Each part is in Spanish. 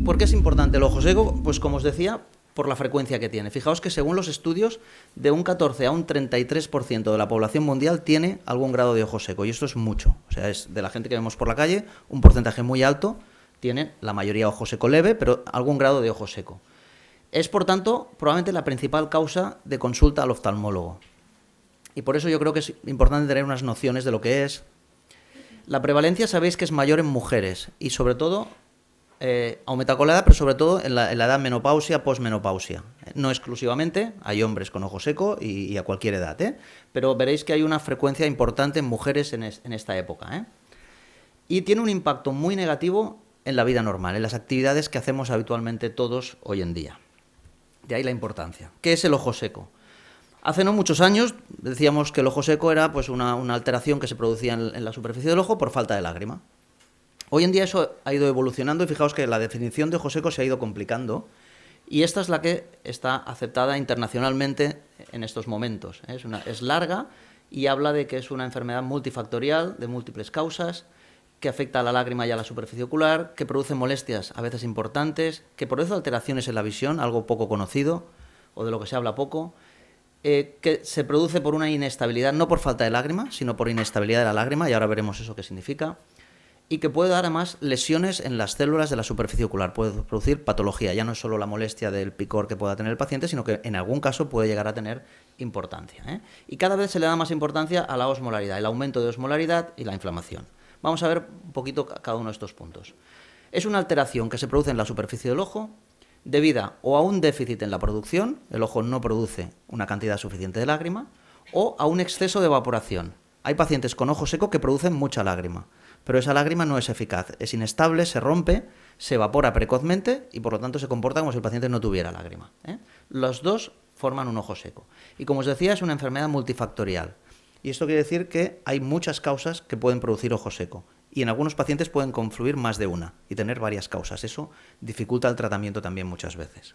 ¿Por qué es importante el ojo seco? Pues como os decía, por la frecuencia que tiene. Fijaos que según los estudios, de un 14 a un 33% de la población mundial tiene algún grado de ojo seco, y esto es mucho. O sea, es de la gente que vemos por la calle, un porcentaje muy alto tiene, la mayoría, ojo seco leve, pero algún grado de ojo seco. Es, por tanto, probablemente la principal causa de consulta al oftalmólogo. Y por eso yo creo que es importante tener unas nociones de lo que es. La prevalencia sabéis que es mayor en mujeres y sobre todo aumenta con la edad, pero sobre todo en la edad menopausia, posmenopausia. No exclusivamente, hay hombres con ojo seco y a cualquier edad, pero veréis que hay una frecuencia importante en mujeres en esta época. Y tiene un impacto muy negativo en la vida normal, en las actividades que hacemos habitualmente todos hoy en día. De ahí la importancia. ¿Qué es el ojo seco? Hace no muchos años decíamos que el ojo seco era pues una alteración que se producía en la superficie del ojo por falta de lágrima. Hoy en día eso ha ido evolucionando y fijaos que la definición de ojo seco se ha ido complicando y esta es la que está aceptada internacionalmente en estos momentos. Es larga y habla de que es una enfermedad multifactorial de múltiples causas que afecta a la lágrima y a la superficie ocular, que produce molestias a veces importantes, que produce alteraciones en la visión, algo poco conocido o de lo que se habla poco, que se produce por una inestabilidad, no por falta de lágrima, sino por inestabilidad de la lágrima, y ahora veremos eso qué significa, y que puede dar además lesiones en las células de la superficie ocular, puede producir patología, ya no es solo la molestia del picor que pueda tener el paciente, sino que en algún caso puede llegar a tener importancia. Y cada vez se le da más importancia a la osmolaridad, el aumento de osmolaridad y la inflamación. Vamos a ver un poquito cada uno de estos puntos. Es una alteración que se produce en la superficie del ojo debida o a un déficit en la producción, el ojo no produce una cantidad suficiente de lágrima, o a un exceso de evaporación. Hay pacientes con ojo seco que producen mucha lágrima, pero esa lágrima no es eficaz, es inestable, se rompe, se evapora precozmente y por lo tanto se comporta como si el paciente no tuviera lágrima. Los dos forman un ojo seco. Y como os decía, es una enfermedad multifactorial. Y esto quiere decir que hay muchas causas que pueden producir ojo seco. Y en algunos pacientes pueden confluir más de una y tener varias causas. Eso dificulta el tratamiento también muchas veces.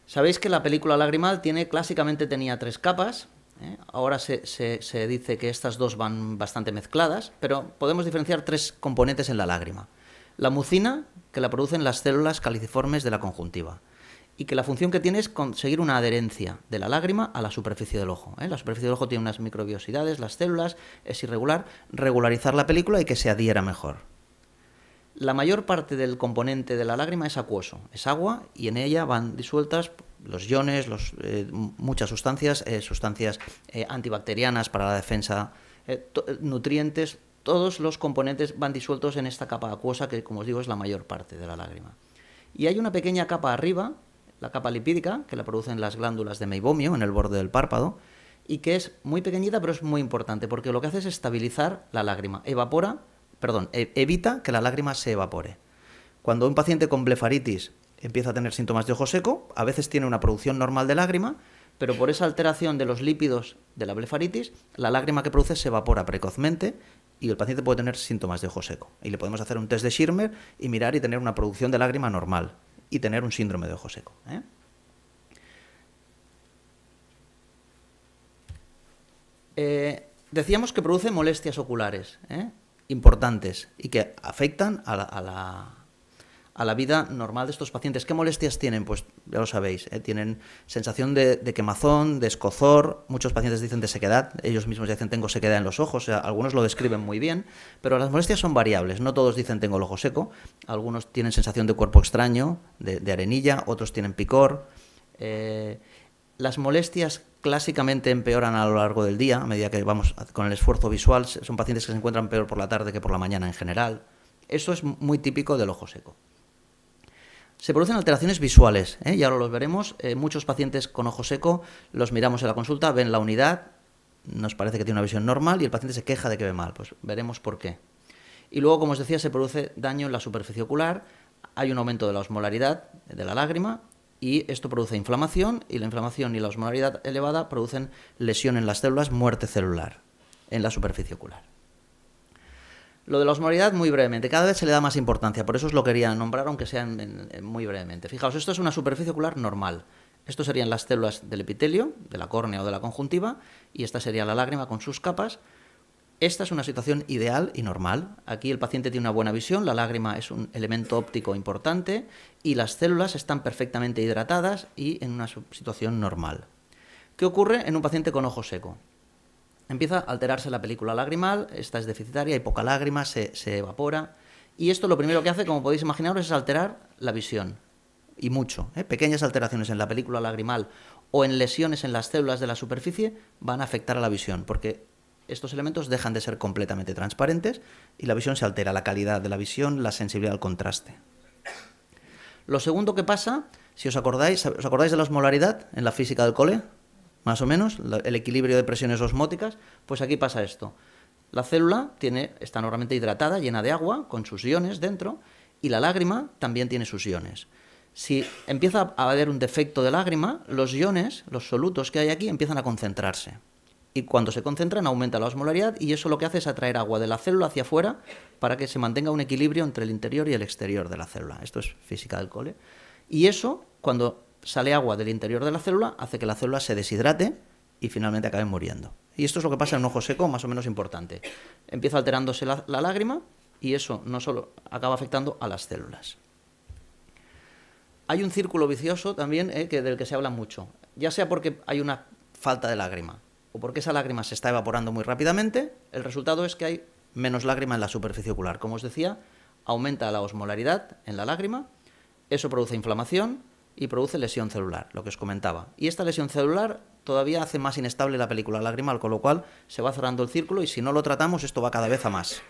Sabéis que la película lagrimal clásicamente tenía 3 capas. Ahora se dice que estas 2 van bastante mezcladas, pero podemos diferenciar 3 componentes en la lágrima. La mucina, que la producen las células caliciformes de la conjuntiva, y que la función que tiene es conseguir una adherencia de la lágrima a la superficie del ojo. La superficie del ojo tiene unas microbiosidades, las células, es irregular, regularizar la película y que se adhiera mejor. La mayor parte del componente de la lágrima es acuoso, es agua, y en ella van disueltas los iones, muchas sustancias antibacterianas para la defensa, nutrientes, todos los componentes van disueltos en esta capa acuosa que, como os digo, es la mayor parte de la lágrima. Y hay una pequeña capa arriba, la capa lipídica, que la producen las glándulas de meibomio en el borde del párpado, y que es muy pequeñita pero es muy importante, porque lo que hace es estabilizar la lágrima, evita que la lágrima se evapore. Cuando un paciente con blefaritis empieza a tener síntomas de ojo seco, a veces tiene una producción normal de lágrima, pero por esa alteración de los lípidos de la blefaritis, la lágrima que produce se evapora precozmente y el paciente puede tener síntomas de ojo seco. Y le podemos hacer un test de Schirmer y mirar y tener una producción de lágrima normal y tener un síndrome de ojo seco. Decíamos que produce molestias oculares importantes y que afectan a la vida normal de estos pacientes. ¿Qué molestias tienen? Pues ya lo sabéis, tienen sensación de quemazón, de escozor, muchos pacientes dicen de sequedad, ellos mismos dicen tengo sequedad en los ojos, o sea, algunos lo describen muy bien, pero las molestias son variables, no todos dicen tengo el ojo seco, algunos tienen sensación de cuerpo extraño, de arenilla, otros tienen picor. Las molestias clásicamente empeoran a lo largo del día, a medida que vamos con el esfuerzo visual, son pacientes que se encuentran peor por la tarde que por la mañana en general. Eso es muy típico del ojo seco. Se producen alteraciones visuales, y ahora los veremos. Muchos pacientes con ojo seco los miramos en la consulta, ven la unidad, nos parece que tiene una visión normal y el paciente se queja de que ve mal. Pues veremos por qué. Y luego, como os decía, se produce daño en la superficie ocular, hay un aumento de la osmolaridad de la lágrima y esto produce inflamación, y la inflamación y la osmolaridad elevada producen lesión en las células, muerte celular en la superficie ocular. Lo de la osmolaridad, muy brevemente, cada vez se le da más importancia, por eso os lo quería nombrar, aunque sea muy brevemente. Fijaos, esto es una superficie ocular normal. Esto serían las células del epitelio, de la córnea o de la conjuntiva, y esta sería la lágrima con sus capas. Esta es una situación ideal y normal. Aquí el paciente tiene una buena visión, la lágrima es un elemento óptico importante y las células están perfectamente hidratadas y en una situación normal. ¿Qué ocurre en un paciente con ojo seco? Empieza a alterarse la película lagrimal, esta es deficitaria, hay poca lágrima, se evapora. Y esto lo primero que hace, como podéis imaginaros, es alterar la visión. Y mucho. Pequeñas alteraciones en la película lagrimal o en lesiones en las células de la superficie van a afectar a la visión, porque estos elementos dejan de ser completamente transparentes y la visión se altera, la calidad de la visión, la sensibilidad al contraste. Lo segundo que pasa, si os acordáis de la osmolaridad en la física del cole, más o menos, el equilibrio de presiones osmóticas, pues aquí pasa esto. La célula está normalmente hidratada, llena de agua, con sus iones dentro, y la lágrima también tiene sus iones. Si empieza a haber un defecto de lágrima, los iones, los solutos que hay aquí, empiezan a concentrarse. Y cuando se concentran aumenta la osmolaridad y eso lo que hace es atraer agua de la célula hacia afuera para que se mantenga un equilibrio entre el interior y el exterior de la célula. Esto es física del cole. Y eso, cuando sale agua del interior de la célula, hace que la célula se deshidrate y finalmente acabe muriendo. Y esto es lo que pasa en un ojo seco, más o menos importante. Empieza alterándose la lágrima y eso no solo acaba afectando a las células. Hay un círculo vicioso también del que se habla mucho, ya sea porque hay una falta de lágrima o porque esa lágrima se está evaporando muy rápidamente, el resultado es que hay menos lágrima en la superficie ocular. Como os decía, aumenta la osmolaridad en la lágrima, eso produce inflamación y produce lesión celular, lo que os comentaba. Y esta lesión celular todavía hace más inestable la película lagrimal, con lo cual se va cerrando el círculo y si no lo tratamos esto va cada vez a más.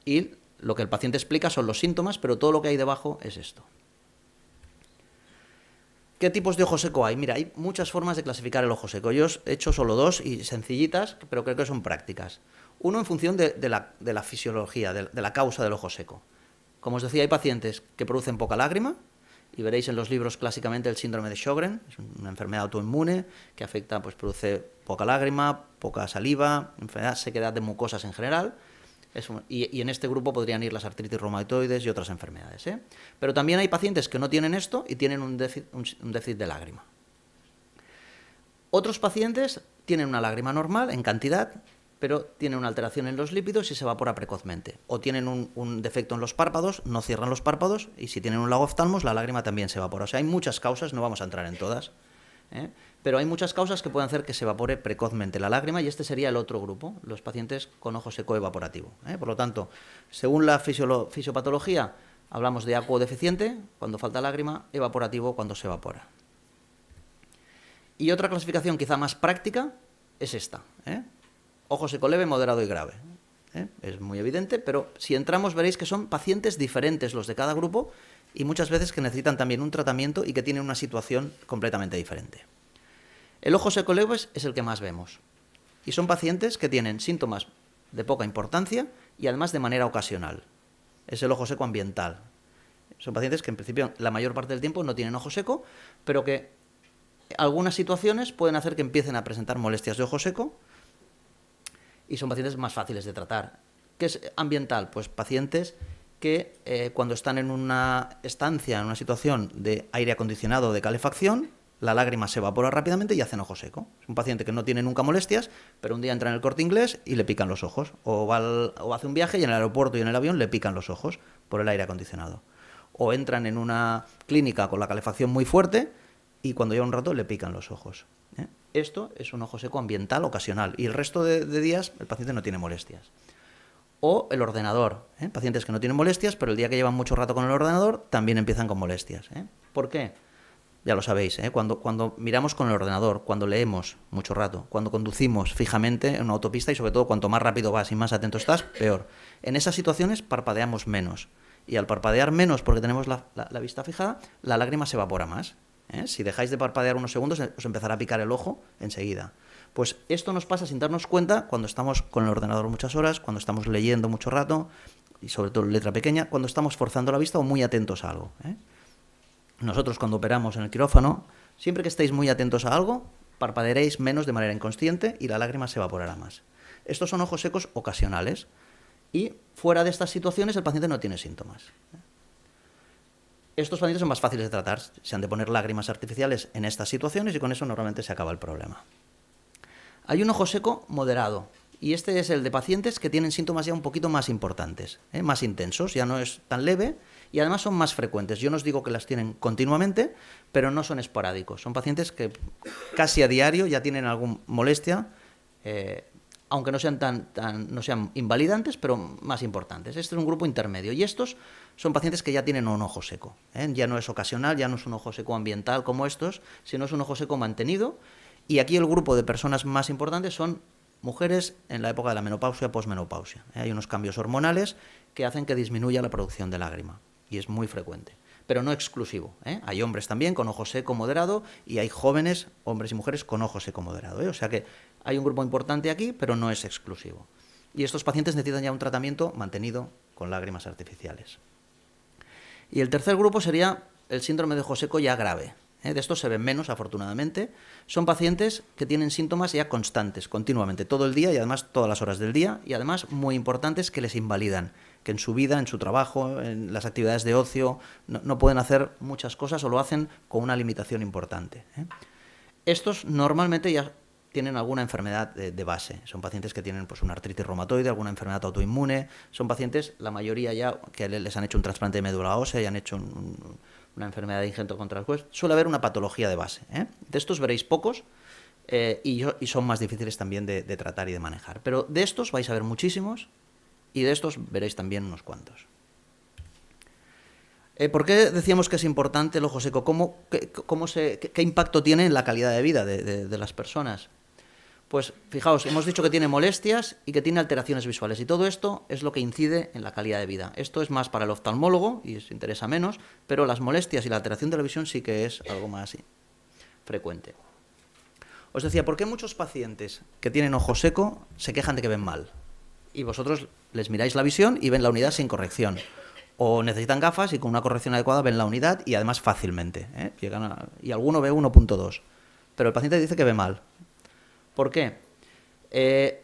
Y lo que el paciente explica son los síntomas, pero todo lo que hay debajo es esto. ¿Qué tipos de ojo seco hay? Mira, hay muchas formas de clasificar el ojo seco. Yo os he hecho solo dos y sencillitas, pero creo que son prácticas. Uno en función de la fisiología, de la causa del ojo seco. Como os decía, hay pacientes que producen poca lágrima, y veréis en los libros clásicamente el síndrome de Sjögren, es una enfermedad autoinmune que afecta, pues produce poca lágrima, poca saliva, enfermedad, sequedad de mucosas en general. Y en este grupo podrían ir las artritis reumatoides y otras enfermedades. Pero también hay pacientes que no tienen esto y tienen un déficit de lágrima. Otros pacientes tienen una lágrima normal en cantidad, pero tienen una alteración en los lípidos y se evapora precozmente. O tienen un defecto en los párpados, no cierran los párpados, y si tienen un lago oftalmos, la lágrima también se evapora. O sea, hay muchas causas, no vamos a entrar en todas, pero hay muchas causas que pueden hacer que se evapore precozmente la lágrima, y este sería el otro grupo, los pacientes con ojo seco evaporativo. Por lo tanto, según la fisiopatología, hablamos de acuo deficiente, cuando falta lágrima, evaporativo, cuando se evapora. Y otra clasificación quizá más práctica es esta, ojo seco leve, moderado y grave. Es muy evidente, pero si entramos veréis que son pacientes diferentes los de cada grupo y muchas veces que necesitan también un tratamiento y que tienen una situación completamente diferente. El ojo seco leve es el que más vemos y son pacientes que tienen síntomas de poca importancia y además de manera ocasional. Es el ojo seco ambiental. Son pacientes que en principio la mayor parte del tiempo no tienen ojo seco, pero que algunas situaciones pueden hacer que empiecen a presentar molestias de ojo seco y son pacientes más fáciles de tratar. ¿Qué es ambiental? Pues pacientes que cuando están en una estancia, en una situación de aire acondicionado o de calefacción, la lágrima se evapora rápidamente y hacen ojo seco. Es un paciente que no tiene nunca molestias, pero un día entra en el Corte Inglés y le pican los ojos. O hace un viaje y en el aeropuerto y en el avión le pican los ojos por el aire acondicionado. O entran en una clínica con la calefacción muy fuerte y cuando lleva un rato le pican los ojos. Esto es un ojo seco ambiental ocasional y el resto de días el paciente no tiene molestias. O el ordenador, pacientes que no tienen molestias, pero el día que llevan mucho rato con el ordenador también empiezan con molestias. ¿Por qué? Ya lo sabéis, cuando miramos con el ordenador, cuando leemos mucho rato, cuando conducimos fijamente en una autopista y sobre todo cuanto más rápido vas y más atento estás, peor. En esas situaciones parpadeamos menos y al parpadear menos porque tenemos la vista fijada, la lágrima se evapora más. Si dejáis de parpadear unos segundos os empezará a picar el ojo enseguida. Pues esto nos pasa sin darnos cuenta cuando estamos con el ordenador muchas horas, cuando estamos leyendo mucho rato y sobre todo letra pequeña, cuando estamos forzando la vista o muy atentos a algo. Nosotros cuando operamos en el quirófano, siempre que estéis muy atentos a algo, parpadearéis menos de manera inconsciente y la lágrima se evaporará más. Estos son ojos secos ocasionales y fuera de estas situaciones el paciente no tiene síntomas. Estos pacientes son más fáciles de tratar, se han de poner lágrimas artificiales en estas situaciones y con eso normalmente se acaba el problema. Hay un ojo seco moderado Y este es el de pacientes que tienen síntomas ya un poquito más importantes, más intensos, ya no es tan leve y además son más frecuentes. Yo no os digo que las tienen continuamente, pero no son esporádicos. Son pacientes que casi a diario ya tienen alguna molestia, aunque no sean no sean invalidantes, pero más importantes. Este es un grupo intermedio y estos son pacientes que ya tienen un ojo seco. Ya no es ocasional, ya no es un ojo seco ambiental como estos, sino es un ojo seco mantenido. Y aquí el grupo de personas más importantes son mujeres en la época de la menopausia, posmenopausia. Hay unos cambios hormonales que hacen que disminuya la producción de lágrima y es muy frecuente, pero no exclusivo. Hay hombres también con ojo seco moderado y hay jóvenes, hombres y mujeres, con ojo seco moderado. O sea que hay un grupo importante aquí, pero no es exclusivo. Y estos pacientes necesitan ya un tratamiento mantenido con lágrimas artificiales. Y el tercer grupo sería el síndrome de ojo seco ya grave. De estos se ven menos, afortunadamente. Son pacientes que tienen síntomas ya constantes, continuamente, todo el día y además todas las horas del día, y además muy importantes que les invalidan, que en su vida, en su trabajo, en las actividades de ocio, no pueden hacer muchas cosas o lo hacen con una limitación importante. Estos normalmente ya tienen alguna enfermedad de base. Son pacientes que tienen pues, una artritis reumatoide, alguna enfermedad autoinmune. Son pacientes, la mayoría ya, que les han hecho un trasplante de médula ósea y han hecho una enfermedad de ingento contra el hueso. Suele haber una patología de base. De estos veréis pocos y son más difíciles también de tratar y de manejar. Pero de estos vais a ver muchísimos y de estos veréis también unos cuantos. ¿Por qué decíamos que es importante el ojo seco? ¿Qué impacto tiene en la calidad de vida de las personas? Pues fijaos, hemos dicho que tiene molestias y que tiene alteraciones visuales y todo esto es lo que incide en la calidad de vida. Esto es más para el oftalmólogo y os interesa menos, pero las molestias y la alteración de la visión sí que es algo más frecuente. Os decía, ¿por qué muchos pacientes que tienen ojo seco se quejan de que ven mal? Y vosotros les miráis la visión y ven la unidad sin corrección. O necesitan gafas y con una corrección adecuada ven la unidad y además fácilmente. Y alguno ve 1.2. Pero el paciente dice que ve mal. ¿Por qué?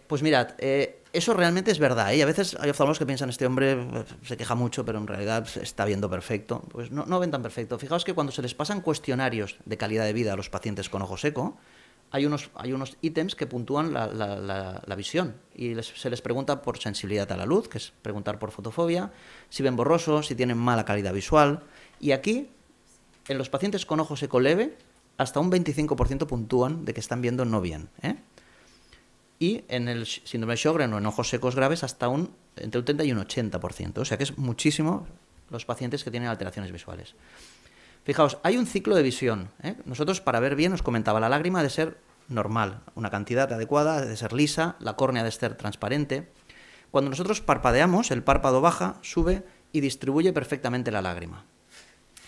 Pues mirad, eso realmente es verdad. Y a veces hay oftalmólogos que piensan, este hombre se queja mucho, pero en realidad está viendo perfecto. Pues no ven tan perfecto. Fijaos que cuando se les pasan cuestionarios de calidad de vida a los pacientes con ojo seco, hay unos ítems que puntúan la visión y se les pregunta por sensibilidad a la luz, que es preguntar por fotofobia, si ven borroso, si tienen mala calidad visual. Y aquí, en los pacientes con ojo seco leve, hasta un 25% puntúan de que están viendo no bien. Y en el síndrome de Sjögren o en ojos secos graves hasta entre un 30 y un 80%. O sea que es muchísimo los pacientes que tienen alteraciones visuales. Fijaos, hay un ciclo de visión. Nosotros para ver bien os comentaba, la lágrima ha de ser normal, una cantidad adecuada, ha de ser lisa, la córnea ha de ser transparente. Cuando nosotros parpadeamos, el párpado baja, sube y distribuye perfectamente la lágrima.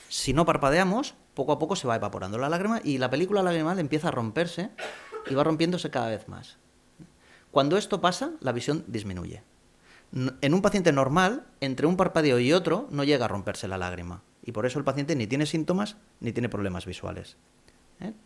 Si no parpadeamos, poco a poco se va evaporando la lágrima y la película lagrimal empieza a romperse y va rompiéndose cada vez más. Cuando esto pasa, la visión disminuye. En un paciente normal, entre un parpadeo y otro, no llega a romperse la lágrima. Y por eso el paciente ni tiene síntomas ni tiene problemas visuales.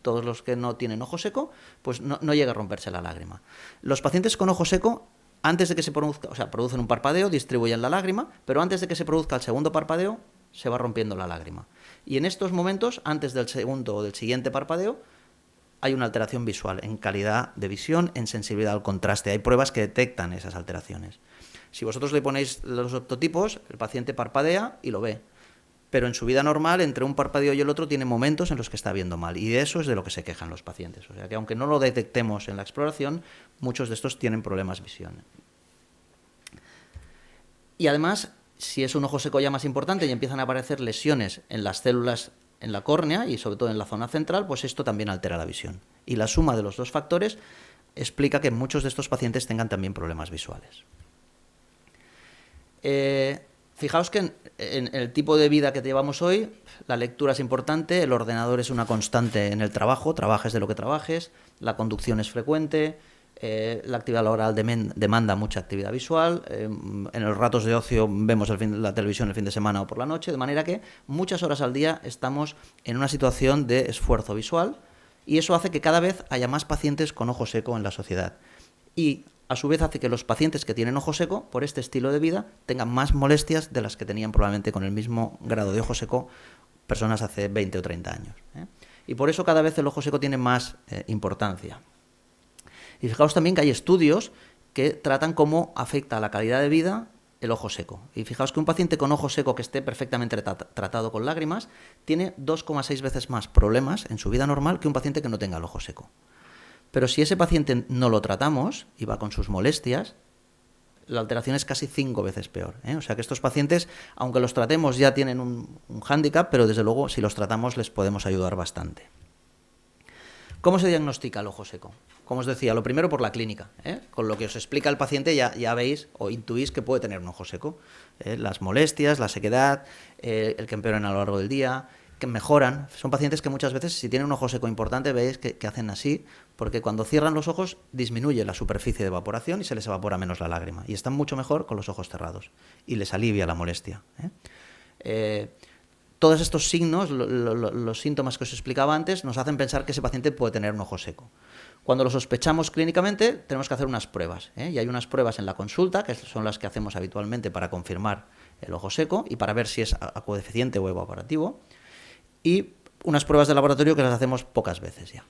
Todos los que no tienen ojo seco, pues no llega a romperse la lágrima. Los pacientes con ojo seco, antes de que se produzca, o sea, producen un parpadeo, distribuyen la lágrima, pero antes de que se produzca el segundo parpadeo, se va rompiendo la lágrima. Y en estos momentos, antes del segundo o del siguiente parpadeo, hay una alteración visual en calidad de visión, en sensibilidad al contraste. Hay pruebas que detectan esas alteraciones. Si vosotros le ponéis los octotipos, el paciente parpadea y lo ve. Pero en su vida normal, entre un parpadeo y el otro, tiene momentos en los que está viendo mal. Y de eso es de lo que se quejan los pacientes. O sea que aunque no lo detectemos en la exploración, muchos de estos tienen problemas de visión. Y además, si es un ojo seco ya más importante y empiezan a aparecer lesiones en las células en la córnea y sobre todo en la zona central, pues esto también altera la visión. Y la suma de los dos factores explica que muchos de estos pacientes tengan también problemas visuales. Fijaos que en el tipo de vida que llevamos hoy, la lectura es importante, el ordenador es una constante en el trabajo, trabajes de lo que trabajes, la conducción es frecuente, la actividad laboral demanda mucha actividad visual, en los ratos de ocio vemos la televisión el fin de semana o por la noche, de manera que muchas horas al día estamos en una situación de esfuerzo visual y eso hace que cada vez haya más pacientes con ojo seco en la sociedad. Y a su vez hace que los pacientes que tienen ojo seco, por este estilo de vida, tengan más molestias de las que tenían probablemente con el mismo grado de ojo seco personas hace 20 o 30 años. Y por eso cada vez el ojo seco tiene más importancia. Y fijaos también que hay estudios que tratan cómo afecta a la calidad de vida el ojo seco. Y fijaos que un paciente con ojo seco que esté perfectamente tratado con lágrimas tiene 2,6 veces más problemas en su vida normal que un paciente que no tenga el ojo seco. Pero si ese paciente no lo tratamos y va con sus molestias, la alteración es casi 5 veces peor, ¿eh? O sea que estos pacientes, aunque los tratemos, ya tienen un hándicap, pero desde luego si los tratamos les podemos ayudar bastante. ¿Cómo se diagnostica el ojo seco? Como os decía, lo primero por la clínica, ¿eh? Con lo que os explica el paciente ya veis o intuís que puede tener un ojo seco. Las molestias, la sequedad, el que empeoran a lo largo del día, que mejoran. Son pacientes que muchas veces, si tienen un ojo seco importante, veis que hacen así, porque cuando cierran los ojos disminuye la superficie de evaporación y se les evapora menos la lágrima. Y están mucho mejor con los ojos cerrados y les alivia la molestia, todos estos signos, los síntomas que os explicaba antes, nos hacen pensar que ese paciente puede tener un ojo seco. Cuando lo sospechamos clínicamente, tenemos que hacer unas pruebas, y hay unas pruebas en la consulta, que son las que hacemos habitualmente para confirmar el ojo seco y para ver si es acuodeficiente o evaporativo, y unas pruebas de laboratorio que las hacemos pocas veces ya.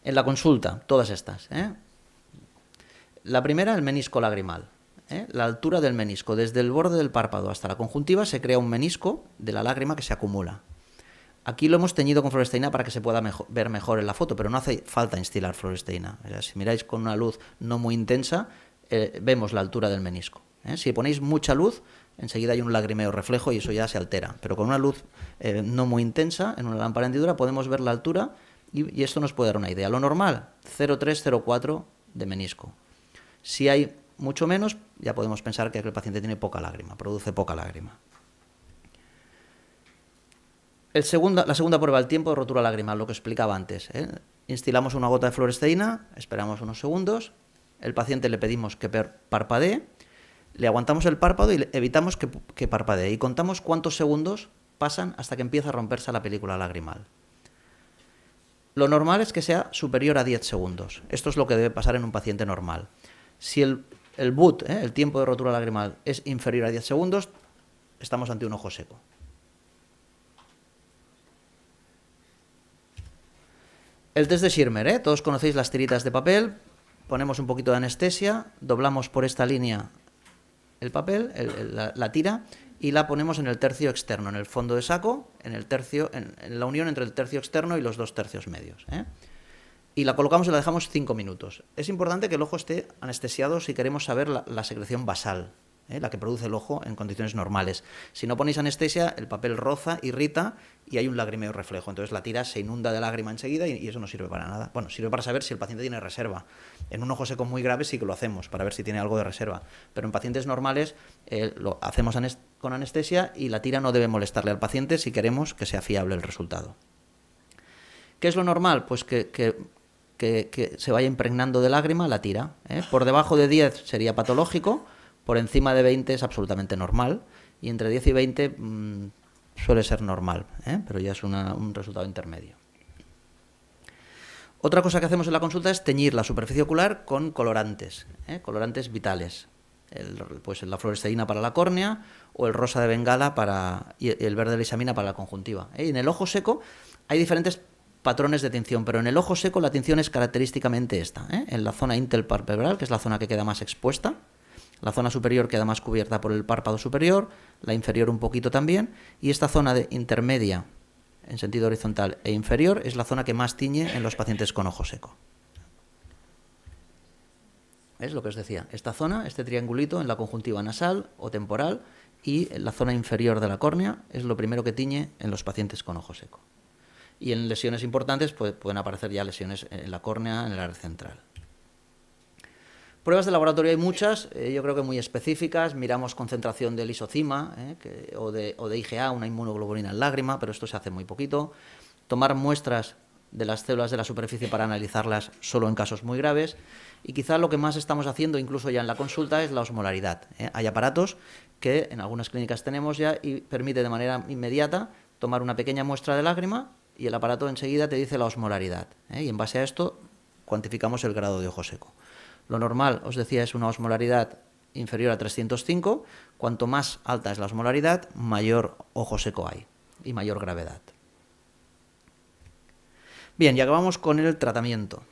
En la consulta, todas estas. La primera, el menisco lagrimal. La altura del menisco, desde el borde del párpado hasta la conjuntiva, se crea un menisco de la lágrima que se acumula. Aquí lo hemos teñido con fluoresceína para que se pueda ver mejor en la foto, pero no hace falta instilar fluoresceína. O sea, si miráis con una luz no muy intensa, vemos la altura del menisco. Si ponéis mucha luz, enseguida hay un lagrimeo reflejo y eso ya se altera. Pero con una luz no muy intensa, en una lámpara hendidura, podemos ver la altura y esto nos puede dar una idea. Lo normal, 0,3-0,4 de menisco. Si hay mucho menos, ya podemos pensar que el paciente tiene poca lágrima, produce poca lágrima. La segunda prueba, el tiempo de rotura lagrimal, lo que explicaba antes. Instilamos una gota de fluoresceína, esperamos unos segundos, el paciente le pedimos que parpadee, le aguantamos el párpado y evitamos que parpadee y contamos cuántos segundos pasan hasta que empieza a romperse la película lagrimal. Lo normal es que sea superior a 10 segundos. Esto es lo que debe pasar en un paciente normal. Si el BUT, el tiempo de rotura lagrimal, es inferior a 10 segundos, estamos ante un ojo seco. El test de Schirmer, todos conocéis las tiritas de papel, ponemos un poquito de anestesia, doblamos por esta línea el papel, la tira, y la ponemos en el tercio externo, en el fondo de saco, en la unión entre el tercio externo y los 2 tercios medios. Y la colocamos y la dejamos 5 minutos. Es importante que el ojo esté anestesiado si queremos saber la secreción basal, la que produce el ojo en condiciones normales. Si no ponéis anestesia, el papel roza, irrita y hay un lagrimeo reflejo. Entonces la tira se inunda de lágrima enseguida y eso no sirve para nada. Bueno, sirve para saber si el paciente tiene reserva. En un ojo seco muy grave sí que lo hacemos para ver si tiene algo de reserva. Pero en pacientes normales lo hacemos con anestesia y la tira no debe molestarle al paciente si queremos que sea fiable el resultado. ¿Qué es lo normal? Pues que se vaya impregnando de lágrima la tira. Por debajo de 10 sería patológico, por encima de 20 es absolutamente normal y entre 10 y 20 suele ser normal, pero ya es un resultado intermedio. Otra cosa que hacemos en la consulta es teñir la superficie ocular con colorantes, colorantes vitales. Pues la fluoresceína para la córnea o el rosa de Bengala y el verde de lisamina para la conjuntiva. Y en el ojo seco hay diferentes patrones de tinción, pero en el ojo seco la tinción es característicamente esta, en la zona interpalpebral, que es la zona que queda más expuesta, la zona superior queda más cubierta por el párpado superior, la inferior un poquito también, y esta zona intermedia, en sentido horizontal e inferior, es la zona que más tiñe en los pacientes con ojo seco. Es lo que os decía, esta zona, este triangulito en la conjuntiva nasal o temporal y en la zona inferior de la córnea es lo primero que tiñe en los pacientes con ojo seco. Y en lesiones importantes pueden aparecer ya lesiones en la córnea, en el área central. Pruebas de laboratorio hay muchas, yo creo que muy específicas. Miramos concentración de lisocima o de IgA, una inmunoglobulina en lágrima, pero esto se hace muy poquito. Tomar muestras de las células de la superficie para analizarlas solo en casos muy graves. Y quizá lo que más estamos haciendo, incluso ya en la consulta, es la osmolaridad. Hay aparatos que en algunas clínicas tenemos ya y permite de manera inmediata tomar una pequeña muestra de lágrima y el aparato enseguida te dice la osmolaridad. Y en base a esto cuantificamos el grado de ojo seco. Lo normal, os decía, es una osmolaridad inferior a 305. Cuanto más alta es la osmolaridad, mayor ojo seco hay y mayor gravedad. Bien, y acabamos con el tratamiento.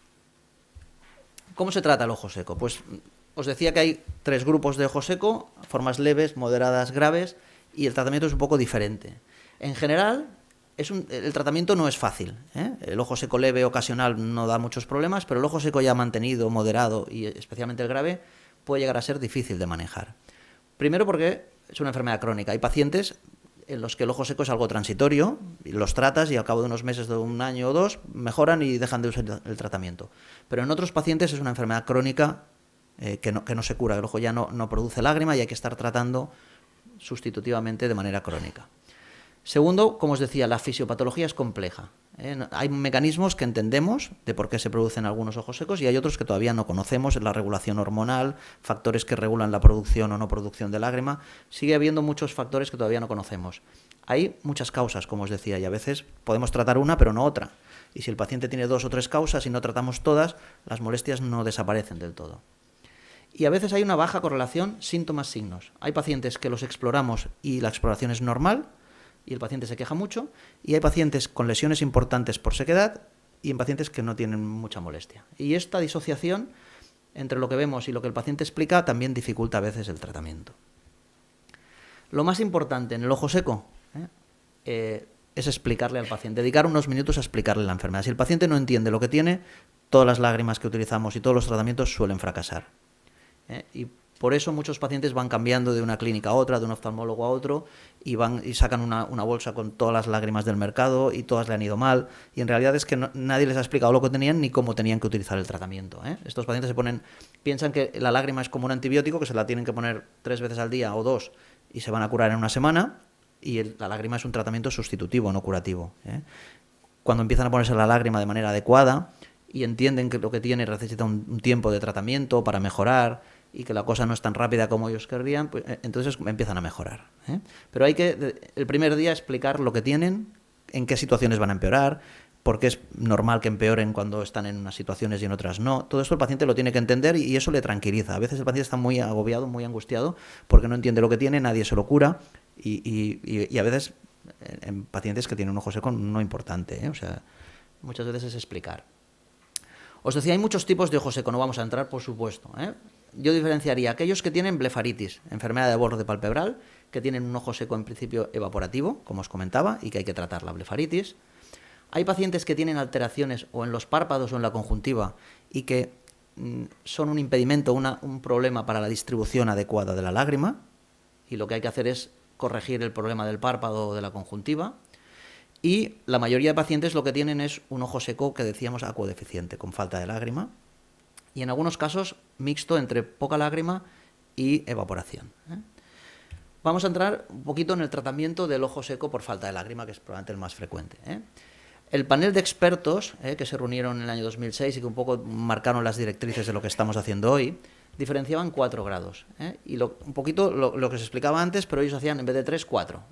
¿Cómo se trata el ojo seco? Pues os decía que hay 3 grupos de ojo seco, formas leves, moderadas, graves, y el tratamiento es un poco diferente. En general, el tratamiento no es fácil, ¿eh? El ojo seco leve ocasional no da muchos problemas, pero el ojo seco ya mantenido, moderado y especialmente el grave puede llegar a ser difícil de manejar. Primero porque es una enfermedad crónica. Hay pacientes en los que el ojo seco es algo transitorio, y los tratas y al cabo de unos meses, de un año o 2, mejoran y dejan de usar el tratamiento. Pero en otros pacientes es una enfermedad crónica que no se cura, el ojo ya no produce lágrima y hay que estar tratando sustitutivamente de manera crónica. Segundo, como os decía, la fisiopatología es compleja. Hay mecanismos que entendemos de por qué se producen algunos ojos secos y hay otros que todavía no conocemos, la regulación hormonal, factores que regulan la producción o no producción de lágrima. Sigue habiendo muchos factores que todavía no conocemos. Hay muchas causas, como os decía, y a veces podemos tratar una pero no otra. Y si el paciente tiene 2 o 3 causas y no tratamos todas, las molestias no desaparecen del todo. Y a veces hay una baja correlación síntomas-signos. Hay pacientes que los exploramos y la exploración es normal, y el paciente se queja mucho, y hay pacientes con lesiones importantes por sequedad y en pacientes que no tienen mucha molestia. Y esta disociación entre lo que vemos y lo que el paciente explica también dificulta a veces el tratamiento. Lo más importante en el ojo seco es explicarle al paciente, dedicar unos minutos a explicarle la enfermedad. Si el paciente no entiende lo que tiene, todas las lágrimas que utilizamos y todos los tratamientos suelen fracasar. Y por eso muchos pacientes van cambiando de una clínica a otra, de un oftalmólogo a otro, y sacan una bolsa con todas las lágrimas del mercado y todas le han ido mal. Y en realidad es que nadie les ha explicado lo que tenían ni cómo tenían que utilizar el tratamiento. Estos pacientes piensan que la lágrima es como un antibiótico, que se la tienen que poner 3 veces al día o 2 y se van a curar en una semana, y la lágrima es un tratamiento sustitutivo, no curativo. Cuando empiezan a ponerse la lágrima de manera adecuada y entienden que lo que tiene necesita un tiempo de tratamiento para mejorar, y que la cosa no es tan rápida como ellos querrían, pues entonces empiezan a mejorar. Pero hay que, el primer día, explicar lo que tienen, en qué situaciones van a empeorar, por qué es normal que empeoren cuando están en unas situaciones y en otras no. Todo esto el paciente lo tiene que entender y eso le tranquiliza. A veces el paciente está muy agobiado, muy angustiado, porque no entiende lo que tiene, nadie se lo cura, y a veces en pacientes que tienen un ojo seco no importante, o sea, muchas veces es explicar. Os decía, hay muchos tipos de ojo seco, no vamos a entrar, por supuesto. Yo diferenciaría aquellos que tienen blefaritis, enfermedad de borde palpebral, que tienen un ojo seco en principio evaporativo, como os comentaba, y que hay que tratar la blefaritis. Hay pacientes que tienen alteraciones o en los párpados o en la conjuntiva y que son un impedimento, un problema para la distribución adecuada de la lágrima, y lo que hay que hacer es corregir el problema del párpado o de la conjuntiva. Y la mayoría de pacientes lo que tienen es un ojo seco que decíamos acuodeficiente, con falta de lágrima, y en algunos casos mixto entre poca lágrima y evaporación. Vamos a entrar un poquito en el tratamiento del ojo seco por falta de lágrima, que es probablemente el más frecuente. El panel de expertos que se reunieron en el año 2006 y que un poco marcaron las directrices de lo que estamos haciendo hoy, diferenciaban 4 grados. Y un poquito lo que os explicaba antes, pero ellos hacían en vez de 3, 4.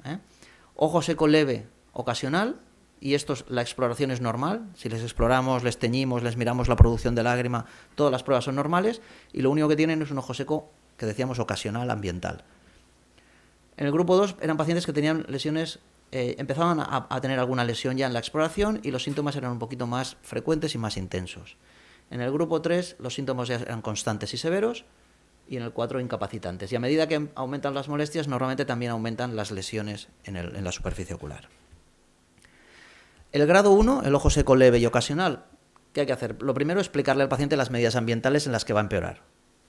Ojo seco leve ocasional, y la exploración es normal. Si les exploramos, les teñimos, les miramos la producción de lágrima, todas las pruebas son normales, y lo único que tienen es un ojo seco que decíamos ocasional ambiental. En el grupo 2 eran pacientes que tenían lesiones, empezaban a tener alguna lesión ya en la exploración y los síntomas eran un poquito más frecuentes y más intensos. En el grupo 3 los síntomas ya eran constantes y severos, y en el 4 incapacitantes. Y a medida que aumentan las molestias, normalmente también aumentan las lesiones en la superficie ocular. El grado 1, el ojo seco leve y ocasional, ¿qué hay que hacer? Lo primero es explicarle al paciente las medidas ambientales en las que va a empeorar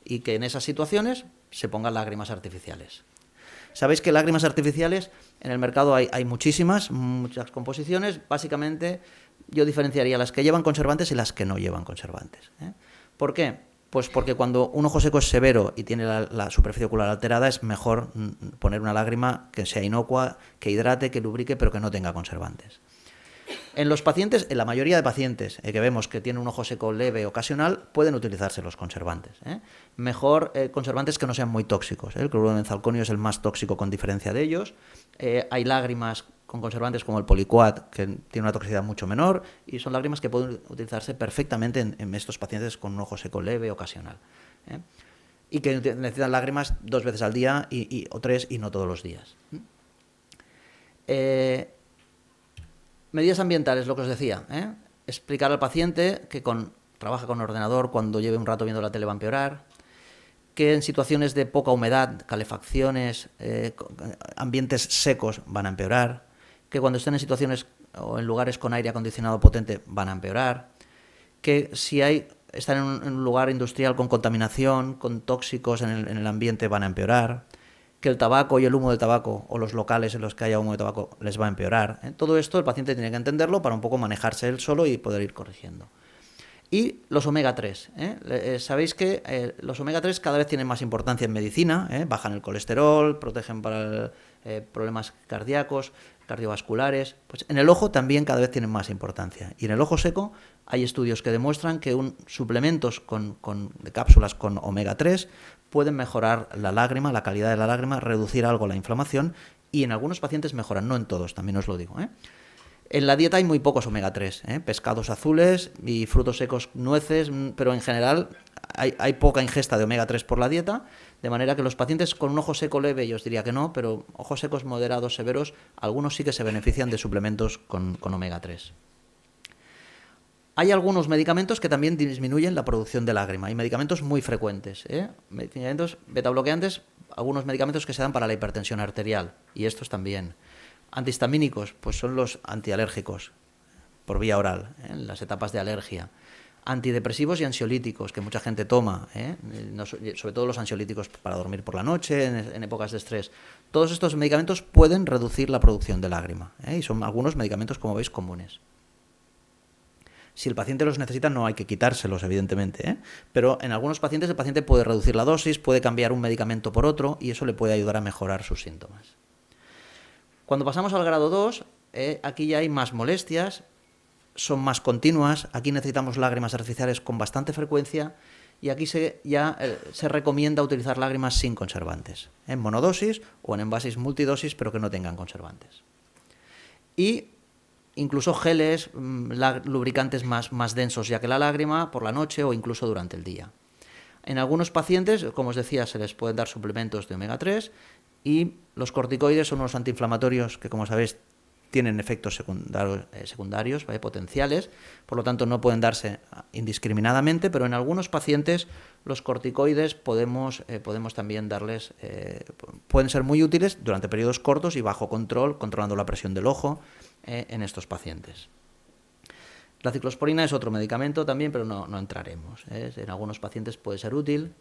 y que en esas situaciones se pongan lágrimas artificiales. Sabéis que lágrimas artificiales en el mercado hay muchas composiciones. Básicamente yo diferenciaría las que llevan conservantes y las que no llevan conservantes. ¿Por qué? Pues porque cuando un ojo seco es severo y tiene la superficie ocular alterada, es mejor poner una lágrima que sea inocua, que hidrate, que lubrique, pero que no tenga conservantes. En los pacientes, en la mayoría de pacientes que vemos que tienen un ojo seco leve ocasional, pueden utilizarse los conservantes. Mejor conservantes que no sean muy tóxicos. El cloruro de benzalconio es el más tóxico con diferencia de ellos. Hay lágrimas con conservantes como el poliquat, que tiene una toxicidad mucho menor, y son lágrimas que pueden utilizarse perfectamente en estos pacientes con un ojo seco leve ocasional. Y que necesitan lágrimas 2 veces al día o 3 y no todos los días. Medidas ambientales, lo que os decía. Explicar al paciente que con trabaja con ordenador, cuando lleve un rato viendo la tele va a empeorar, que en situaciones de poca humedad, calefacciones, ambientes secos van a empeorar, que cuando estén en situaciones o en lugares con aire acondicionado potente van a empeorar, que si están en un lugar industrial con contaminación, con tóxicos en el ambiente van a empeorar, que el tabaco y el humo del tabaco o los locales en los que haya humo de tabaco les va a empeorar. Todo esto el paciente tiene que entenderlo para un poco manejarse él solo y poder ir corrigiendo. Y los omega 3. Sabéis que los omega 3 cada vez tienen más importancia en medicina, bajan el colesterol, protegen para problemas cardíacos, cardiovasculares. Pues en el ojo también cada vez tienen más importancia. Y en el ojo seco hay estudios que demuestran que suplementos de cápsulas con omega 3 pueden mejorar la lágrima, la calidad de la lágrima, reducir algo la inflamación y en algunos pacientes mejoran, no en todos, también os lo digo. En la dieta hay muy pocos omega 3, pescados azules y frutos secos, nueces, pero en general hay poca ingesta de omega 3 por la dieta, de manera que los pacientes con un ojo seco leve, yo os diría que no, pero ojos secos moderados, severos, algunos sí que se benefician de suplementos con omega 3. Hay algunos medicamentos que también disminuyen la producción de lágrima, y medicamentos muy frecuentes, medicamentos betabloqueantes, algunos medicamentos que se dan para la hipertensión arterial, y estos también. Antihistamínicos, pues son los antialérgicos, por vía oral, en las etapas de alergia. Antidepresivos y ansiolíticos, que mucha gente toma, sobre todo los ansiolíticos para dormir por la noche, en épocas de estrés. Todos estos medicamentos pueden reducir la producción de lágrima, y son algunos medicamentos, como veis, comunes. Si el paciente los necesita, no hay que quitárselos, evidentemente, pero en algunos pacientes el paciente puede reducir la dosis, puede cambiar un medicamento por otro y eso le puede ayudar a mejorar sus síntomas. Cuando pasamos al grado 2, aquí ya hay más molestias, son más continuas, aquí necesitamos lágrimas artificiales con bastante frecuencia y aquí ya se recomienda utilizar lágrimas sin conservantes, en monodosis o en envases multidosis, pero que no tengan conservantes. Y incluso geles, lubricantes más densos ya que la lágrima, por la noche o incluso durante el día. En algunos pacientes, como os decía, se les pueden dar suplementos de omega 3 y los corticoides son unos antiinflamatorios que, como sabéis, tienen efectos secundarios potenciales, por lo tanto no pueden darse indiscriminadamente, pero en algunos pacientes los corticoides podemos también darles, pueden ser muy útiles durante periodos cortos y bajo control, controlando la presión del ojo en estos pacientes. La ciclosporina es otro medicamento también, pero no entraremos. En algunos pacientes puede ser útil.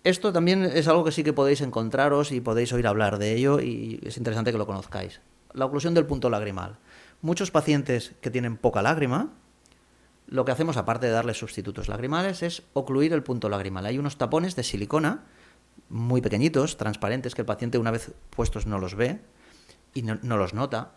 Esto también es algo que sí que podéis encontraros y podéis oír hablar de ello y es interesante que lo conozcáis. La oclusión del punto lagrimal. Muchos pacientes que tienen poca lágrima, lo que hacemos, aparte de darles sustitutos lagrimales, es ocluir el punto lagrimal. Hay unos tapones de silicona muy pequeñitos, transparentes, que el paciente una vez puestos no los ve y no los nota,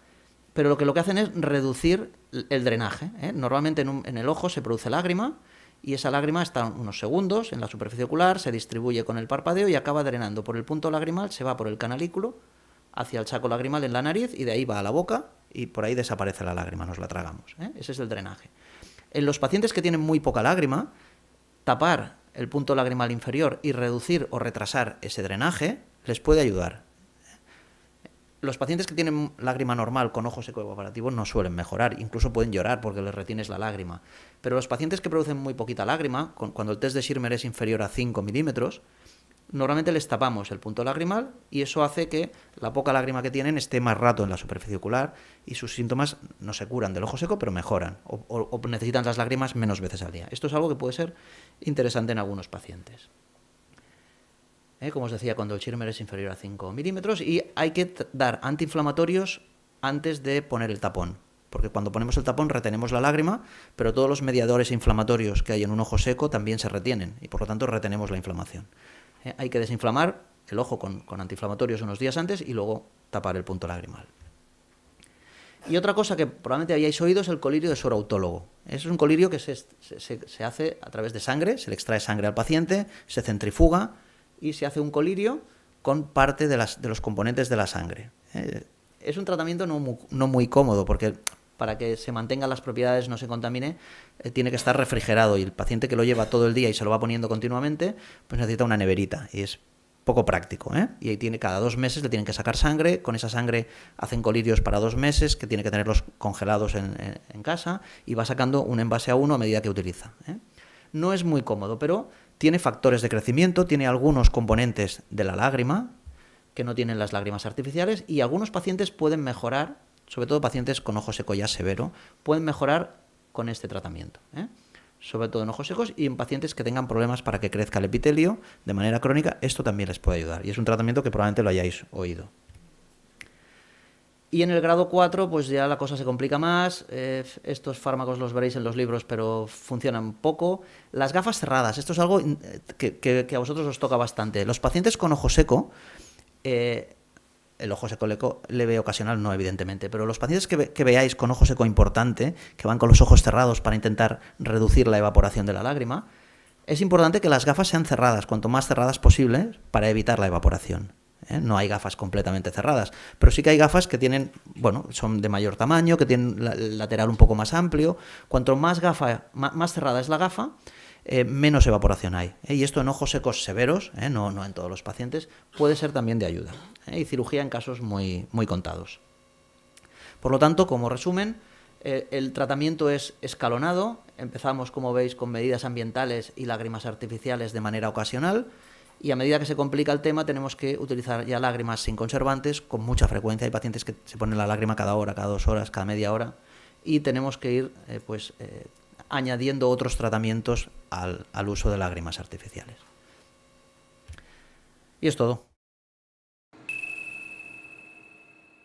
pero lo que hacen es reducir el drenaje. Normalmente en el ojo se produce lágrima y esa lágrima está unos segundos en la superficie ocular, se distribuye con el parpadeo y acaba drenando por el punto lagrimal, se va por el canalículo hacia el saco lagrimal en la nariz y de ahí va a la boca y por ahí desaparece la lágrima, nos la tragamos. Ese es el drenaje. En los pacientes que tienen muy poca lágrima, tapar el punto lagrimal inferior y reducir o retrasar ese drenaje les puede ayudar. Los pacientes que tienen lágrima normal con ojo seco evaporativo no suelen mejorar, incluso pueden llorar porque les retienes la lágrima. Pero los pacientes que producen muy poquita lágrima, cuando el test de Schirmer es inferior a 5 milímetros, normalmente les tapamos el punto lagrimal y eso hace que la poca lágrima que tienen esté más rato en la superficie ocular y sus síntomas no se curan del ojo seco, pero mejoran o necesitan las lágrimas menos veces al día. Esto es algo que puede ser interesante en algunos pacientes. Como os decía, cuando el Schirmer es inferior a 5 milímetros y hay que dar antiinflamatorios antes de poner el tapón, porque cuando ponemos el tapón retenemos la lágrima, pero todos los mediadores inflamatorios que hay en un ojo seco también se retienen y por lo tanto retenemos la inflamación. Hay que desinflamar el ojo con antiinflamatorios unos días antes y luego tapar el punto lagrimal. Y otra cosa que probablemente hayáis oído es el colirio de suero autólogo. Es un colirio que se hace a través de sangre, se le extrae sangre al paciente, se centrifuga y se hace un colirio con parte de los componentes de la sangre. Es un tratamiento no muy cómodo porque para que se mantengan las propiedades, no se contamine, tiene que estar refrigerado y el paciente que lo lleva todo el día y se lo va poniendo continuamente, pues necesita una neverita y es poco práctico, ¿eh? Y ahí cada 2 meses le tienen que sacar sangre, con esa sangre hacen colirios para 2 meses, que tiene que tenerlos congelados en casa, y va sacando un envase a uno a medida que utiliza, ¿eh? No es muy cómodo, pero tiene factores de crecimiento, tiene algunos componentes de la lágrima, que no tienen las lágrimas artificiales, y algunos pacientes pueden mejorar, sobre todo pacientes con ojo seco ya severo, pueden mejorar con este tratamiento, ¿eh? Sobre todo en ojos secos y en pacientes que tengan problemas para que crezca el epitelio de manera crónica, esto también les puede ayudar. Y es un tratamiento que probablemente lo hayáis oído. Y en el grado 4, pues ya la cosa se complica más. Estos fármacos los veréis en los libros, pero funcionan poco. Las gafas cerradas, esto es algo que a vosotros os toca bastante. Los pacientes con ojo seco, el ojo seco leve ocasional no, evidentemente, pero los pacientes que veáis con ojo seco importante, que van con los ojos cerrados para intentar reducir la evaporación de la lágrima, es importante que las gafas sean cerradas, cuanto más cerradas posible, para evitar la evaporación, ¿eh? No hay gafas completamente cerradas, pero sí que hay gafas que tienen, bueno, son de mayor tamaño, que tienen el lateral un poco más amplio. Cuanto más cerrada es la gafa, menos evaporación hay, ¿eh? Y esto en ojos secos severos, no en todos los pacientes, puede ser también de ayuda, ¿eh? Y cirugía en casos muy, muy contados. Por lo tanto, como resumen, el tratamiento es escalonado. Empezamos, como veis, con medidas ambientales y lágrimas artificiales de manera ocasional, y a medida que se complica el tema tenemos que utilizar ya lágrimas sin conservantes con mucha frecuencia. Hay pacientes que se ponen la lágrima cada hora, cada 2 horas, cada media hora, y tenemos que ir añadiendo otros tratamientos al uso de lágrimas artificiales. Y es todo.